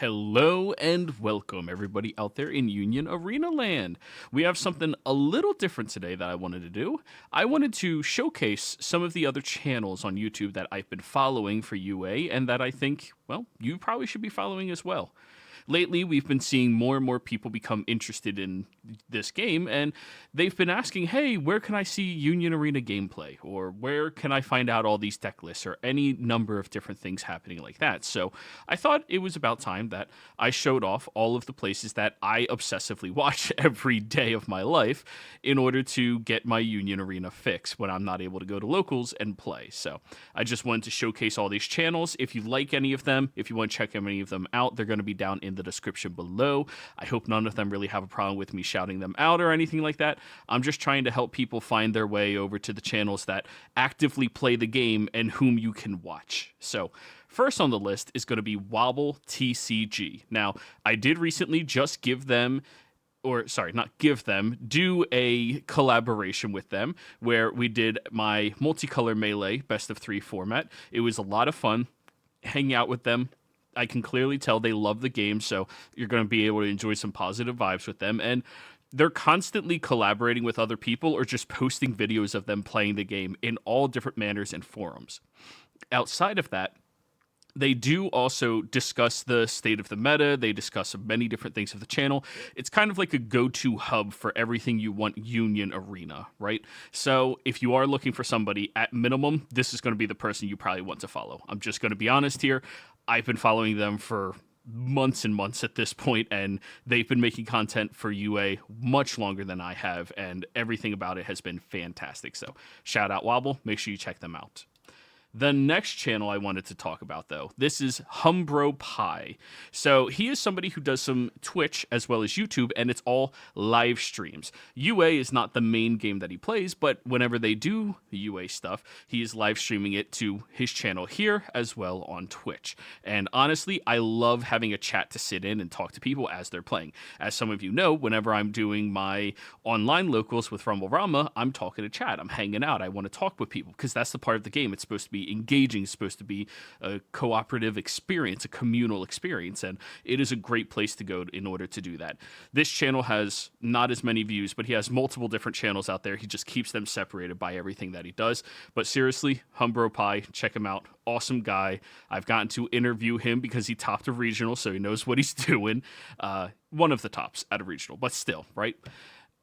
Hello and welcome, everybody out there in Union Arena Land. We have something a little different today that I wanted to do. I wanted to showcase some of the other channels on YouTube that I've been following for UA and that I think, well, you probably should be following as well. Lately, we've been seeing more and more people become interested in this game, and they've been asking, hey, where can I see Union Arena gameplay? Or where can I find out all these deck lists? Or any number of different things happening like that. So I thought it was about time that I showed off all of the places that I obsessively watch every day of my life in order to get my Union Arena fix when I'm not able to go to locals and play. So I just wanted to showcase all these channels. If you like any of them, if you want to check any of them out, they're going to be down in the description below. I hope none of them really have a problem with me shouting them out or anything like that. I'm just trying to help people find their way over to the channels that actively play the game and whom you can watch. So first on the list is going to be Wobble TCG. Now, I did recently just do a collaboration with them where we did my multicolor melee best of 3 format. It was a lot of fun hanging out with them. I can clearly tell they love the game, so you're going to be able to enjoy some positive vibes with them. And they're constantly collaborating with other people or just posting videos of them playing the game in all different manners and forums. Outside of that, they do also discuss the state of the meta. They discuss many different things of the channel. It's kind of like a go-to hub for everything you want Union Arena, right? So if you are looking for somebody, at minimum, this is going to be the person you probably want to follow. I'm just going to be honest here. I've been following them for months and months at this point, and they've been making content for UA much longer than I have, and everything about it has been fantastic. So shout out Wobble. Make sure you check them out. The next channel I wanted to talk about, though, this is Humbro Pie. So he is somebody who does some Twitch as well as YouTube, and it's all live streams. UA is not the main game that he plays, but whenever they do UA stuff, he is live streaming it to his channel here as well on Twitch. And honestly, I love having a chat to sit in and talk to people as they're playing. As some of you know, whenever I'm doing my online locals with Rumble Rama, I'm talking to chat. I'm hanging out. I want to talk with people because that's the part of the game. It's supposed to be engaging, supposed to be a cooperative experience, a communal experience, and it is a great place to go in order to do that. This channel has not as many views, but he has multiple different channels out there. He just keeps them separated by everything that he does. But seriously, Humbro Pie, check him out. Awesome guy. I've gotten to interview him because he topped a regional, so he knows what he's doing. One of the tops at a regional, but still, right?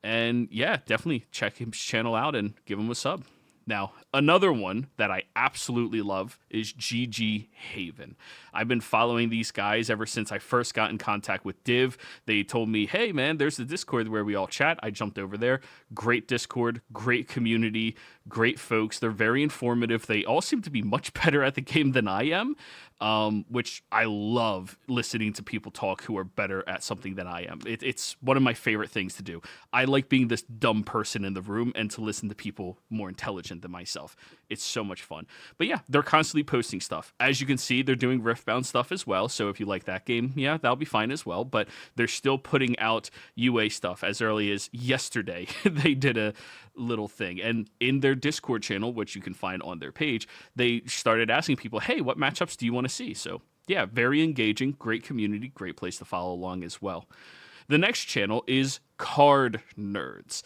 And yeah, definitely check his channel out and give him a sub. Now, another one that I absolutely love is GG Haven. I've been following these guys ever since I first got in contact with Div. They told me, hey, man, there's the Discord where we all chat. I jumped over there. Great Discord, great community, great folks. They're very informative. They all seem to be much better at the game than I am, which I love listening to people talk who are better at something than I am. It's one of my favorite things to do. I like being this dumb person in the room and to listen to people more intelligent than myself. It's so much fun. But yeah, they're constantly posting stuff. As you can see, they're doing Riftbound stuff as well. So if you like that game, yeah, that'll be fine as well. But they're still putting out UA stuff. As early as yesterday, they did a little thing. And in their Discord channel, which you can find on their page, they started asking people, hey, what matchups do you want to see? So yeah, very engaging, great community, great place to follow along as well. The next channel is Card Nerds.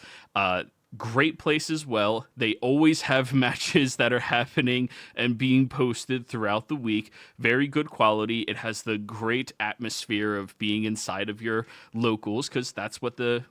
Great place as well. They always have matches that are happening and being posted throughout the week. Very good quality. It has the great atmosphere of being inside of your locals because that's what the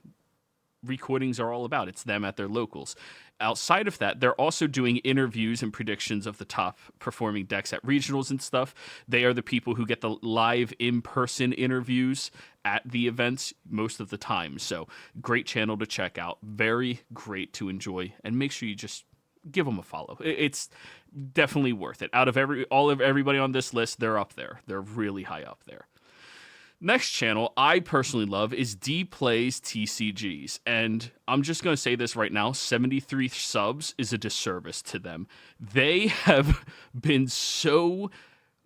recordings are all about. It's them at their locals. Outside of that, they're also doing interviews and predictions of the top performing decks at regionals and stuff. They are the people who get the live in-person interviews at the events most of the time. So great channel to check out. Very great to enjoy. And make sure you just give them a follow. It's definitely worth it. Out of everybody on this list, they're up there. They're really high up there. Next channel I personally love is Dplays TCGs, and I'm just going to say this right now, 73 subs is a disservice to them. They have been so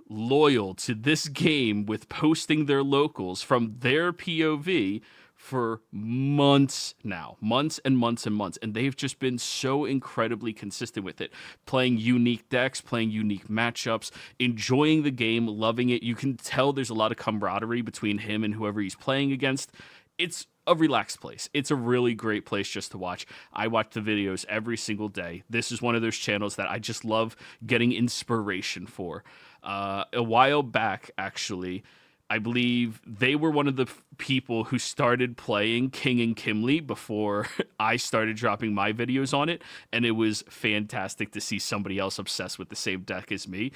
loyal to this game with posting their locals from their POV for months now, months and months and months, and they've just been so incredibly consistent with it, playing unique decks, playing unique matchups, enjoying the game, loving it. You can tell there's a lot of camaraderie between him and whoever he's playing against. It's a relaxed place. It's a really great place just to watch. I watch the videos every single day. This is one of those channels that I just love getting inspiration for. A while back, actually, I believe they were one of the people who started playing King and Kimli before I started dropping my videos on it, and it was fantastic to see somebody else obsessed with the same deck as me.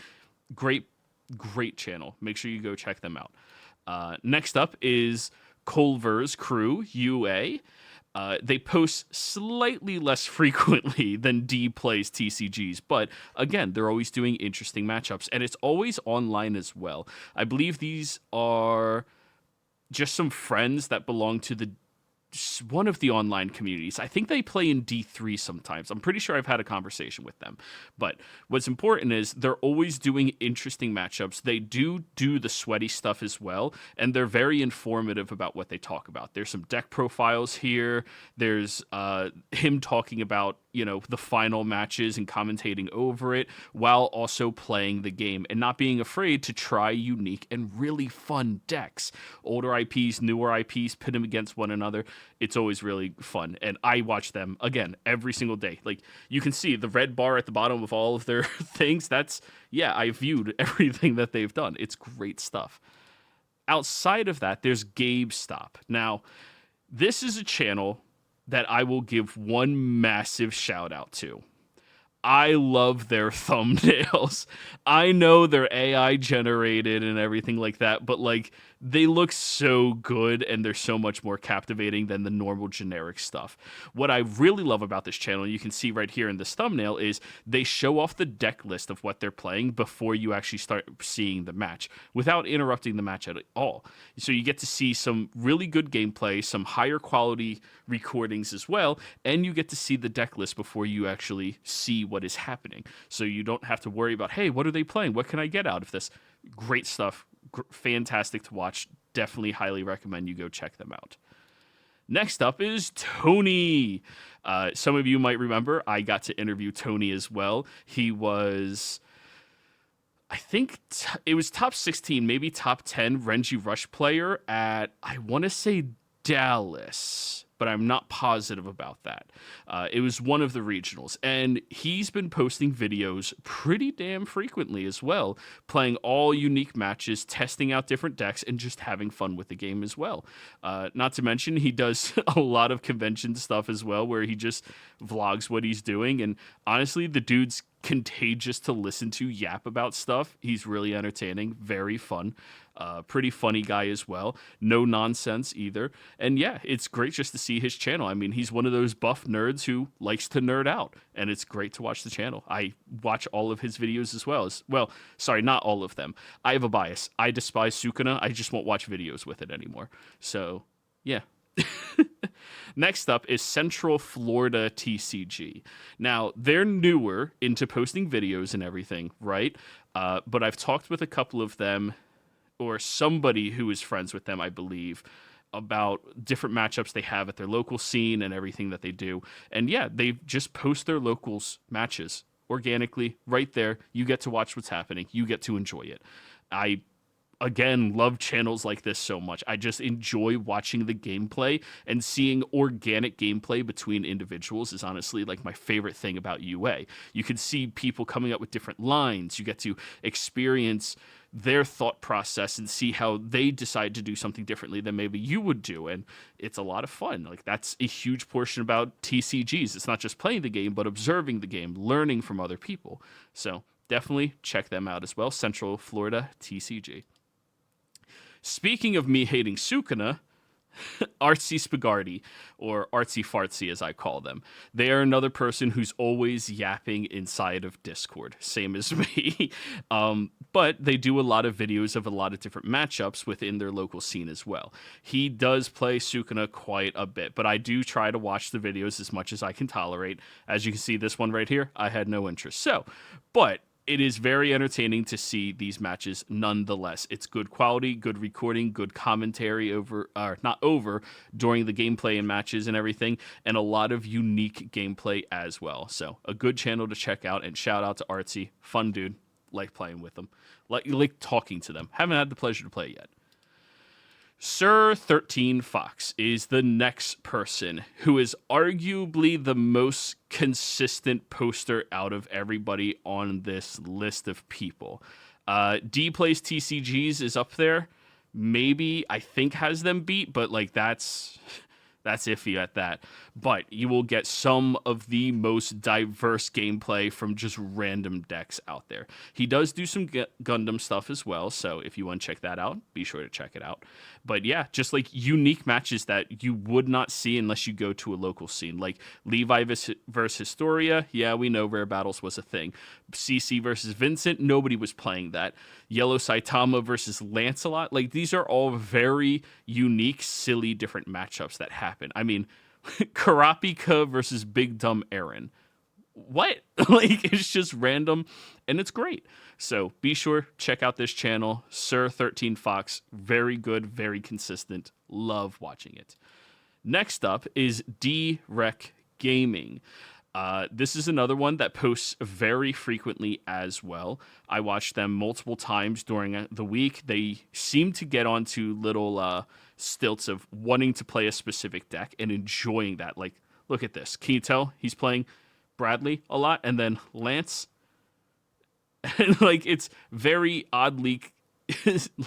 Great, great channel. Make sure you go check them out. Next up is Culver's crew, UA. They post slightly less frequently than Dplays TCGs, but again, they're always doing interesting matchups, and it's always online as well. I believe these are just some friends that belong to one of the online communities. I think they play in D3 sometimes. I'm pretty sure I've had a conversation with them. But what's important is they're always doing interesting matchups. They do the sweaty stuff as well, and they're very informative about what they talk about. There's some deck profiles here. There's him talking about, the final matches and commentating over it while also playing the game and not being afraid to try unique and really fun decks. Older IPs, newer IPs, pit them against one another. It's always really fun. And I watch them, again, every single day. Like, you can see the red bar at the bottom of all of their things. I viewed everything that they've done. It's great stuff. Outside of that, there's GameStop. Now, this is a channel that I will give one massive shout out to. I love their thumbnails. I know they're AI generated and everything like that, but they look so good and they're so much more captivating than the normal generic stuff. What I really love about this channel, you can see right here in this thumbnail, is they show off the deck list of what they're playing before you actually start seeing the match without interrupting the match at all. So you get to see some really good gameplay, some higher quality recordings as well, and you get to see the deck list before you actually see what is happening. So you don't have to worry about, hey, what are they playing? What can I get out of this? Great stuff. Fantastic to watch. Definitely highly recommend you go check them out. Next up is Tony. Some of you might remember I got to interview Tony as well. He was, I think it was top 16, maybe top 10 Renji Rush player at, I want to say Dallas, but I'm not positive about that. It was one of the regionals, and he's been posting videos pretty damn frequently as well, playing all unique matches, testing out different decks, and just having fun with the game as well. Not to mention, he does a lot of convention stuff as well, where he just vlogs what he's doing, and honestly, the dude's contagious to listen to yap about stuff. He's really entertaining, very fun. Pretty funny guy as well. No nonsense either. And yeah, it's great just to see his channel. I mean, he's one of those buff nerds who likes to nerd out, and it's great to watch the channel. I watch all of his videos as well. Sorry, not all of them. I have a bias. I despise Sukuna. I just won't watch videos with it anymore. So, yeah. Next up is Central Florida TCG. Now, they're newer into posting videos and everything, right? But I've talked with a couple of them, or somebody who is friends with them, I believe, about different matchups they have at their local scene and everything that they do. And yeah, they just post their locals matches organically right there. You get to watch what's happening. You get to enjoy it. I again, love channels like this so much. I just enjoy watching the gameplay, and seeing organic gameplay between individuals is honestly my favorite thing about UA. You can see people coming up with different lines. You get to experience their thought process and see how they decide to do something differently than maybe you would do. And it's a lot of fun. That's a huge portion about TCGs. It's not just playing the game, but observing the game, learning from other people. So definitely check them out as well. Central Florida TCG. Speaking of me hating Sukuna, Artsy Spaghardi, or Artsy Fartsy as I call them. They are another person who's always yapping inside of Discord, same as me. But they do a lot of videos of a lot of different matchups within their local scene as well. He does play Sukuna quite a bit, but I do try to watch the videos as much as I can tolerate. As you can see, this one right here, I had no interest. But it is very entertaining to see these matches nonetheless. It's good quality, good recording, good commentary over, or not over, during the gameplay and matches and everything, and a lot of unique gameplay as well. So a good channel to check out, and shout out to Artsy. Fun dude. Like playing with them. Like talking to them. Haven't had the pleasure to play yet. Sir 13 Fox is the next person who is arguably the most consistent poster out of everybody on this list of people. Dplays TCGs is up there. Maybe, I think, has them beat, but like that's iffy at that. But you will get some of the most diverse gameplay from just random decks out there. He does do some Gundam stuff as well, so if you want to check that out, be sure to check it out. But yeah, just like unique matches that you would not see unless you go to a local scene. Like Levi versus Historia, yeah, we know Rare Battles was a thing. CC versus Vincent, nobody was playing that. Yellow Saitama versus Lancelot, like these are all very unique, silly, different matchups that happen. I mean, Karapika versus Big Dumb Aaron. What? Like, it's just random, and it's great. So be sure, check out this channel, Sir 13 Fox. Very good, very consistent. Love watching it. Next up is D-Rec Gaming. This is another one that posts very frequently as well. I watch them multiple times during the week. They seem to get onto little stilts of wanting to play a specific deck and enjoying that. Like, look at this. Can you tell he's playing Bradley a lot and then Lance? And like, it's very oddly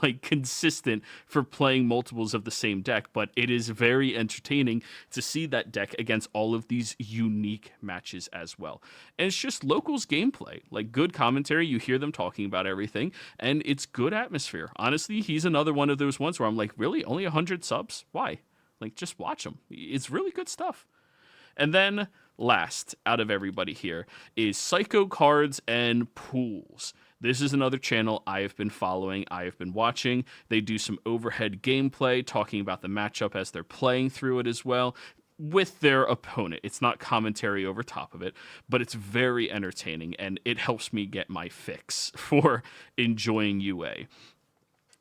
like consistent for playing multiples of the same deck, but it is very entertaining to see that deck against all of these unique matches as well. And it's just locals gameplay, like good commentary. You hear them talking about everything, and it's good atmosphere. Honestly, he's another one of those ones where I'm like, really, only 100 subs? Why? Like, just watch him. It's really good stuff. And then last out of everybody here is Psycho Cards and Pools. This is another channel I have been following, I have been watching. They do some overhead gameplay, talking about the matchup as they're playing through it as well, with their opponent. It's not commentary over top of it, but it's very entertaining, and it helps me get my fix for enjoying UA.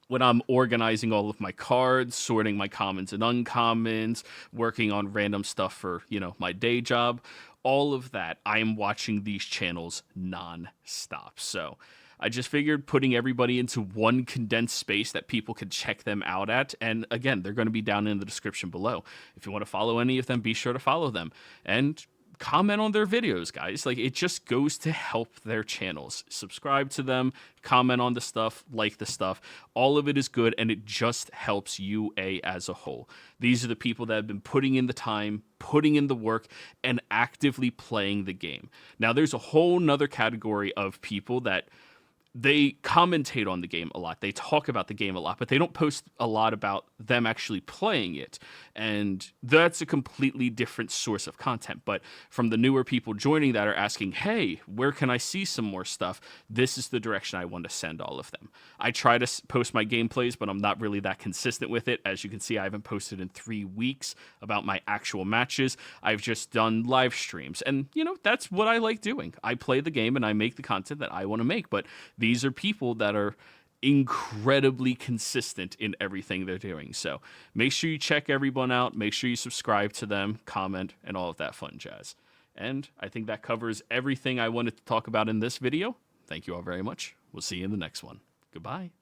When I'm organizing all of my cards, sorting my commons and uncommons, working on random stuff for, my day job, all of that, I am watching these channels non-stop. So I just figured putting everybody into one condensed space that people could check them out at. And again, they're going to be down in the description below. If you want to follow any of them, be sure to follow them. And comment on their videos, guys. Like, it just goes to help their channels. Subscribe to them, comment on the stuff, like the stuff. All of it is good, and it just helps UA as a whole. These are the people that have been putting in the time, putting in the work, and actively playing the game. Now, there's a whole nother category of people that they commentate on the game a lot. They talk about the game a lot, but they don't post a lot about them actually playing it. And that's a completely different source of content. But from the newer people joining that are asking, hey, where can I see some more stuff? This is the direction I want to send all of them. I try to post my gameplays, but I'm not really that consistent with it. As you can see, I haven't posted in 3 weeks about my actual matches. I've just done live streams. And, that's what I like doing. I play the game and I make the content that I want to make. But these are people that are incredibly consistent in everything they're doing. So make sure you check everyone out. Make sure you subscribe to them, comment, and all of that fun jazz. And I think that covers everything I wanted to talk about in this video. Thank you all very much. We'll see you in the next one. Goodbye.